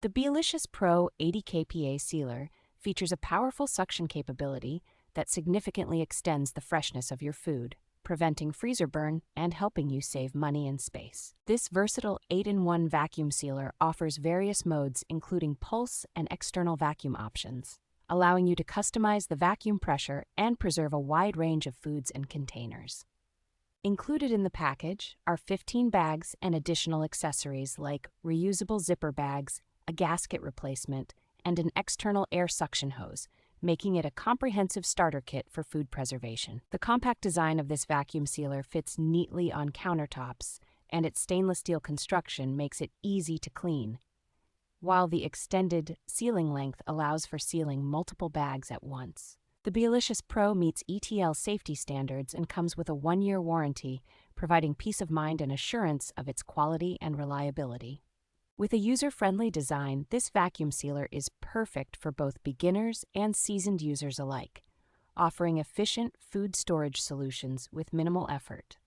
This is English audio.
The Beelicious Pro 80 kPa sealer features a powerful suction capability that significantly extends the freshness of your food, preventing freezer burn and helping you save money and space. This versatile 8-in-1 vacuum sealer offers various modes including pulse and external vacuum options, allowing you to customize the vacuum pressure and preserve a wide range of foods and containers. Included in the package are 15 bags and additional accessories like reusable zipper bags, a gasket replacement, and an external air suction hose, making it a comprehensive starter kit for food preservation. The compact design of this vacuum sealer fits neatly on countertops, and its stainless steel construction makes it easy to clean, while the extended sealing length allows for sealing multiple bags at once. The Beelicious Pro meets ETL safety standards and comes with a 1-year warranty, providing peace of mind and assurance of its quality and reliability. With a user-friendly design, this vacuum sealer is perfect for both beginners and seasoned users alike, offering efficient food storage solutions with minimal effort.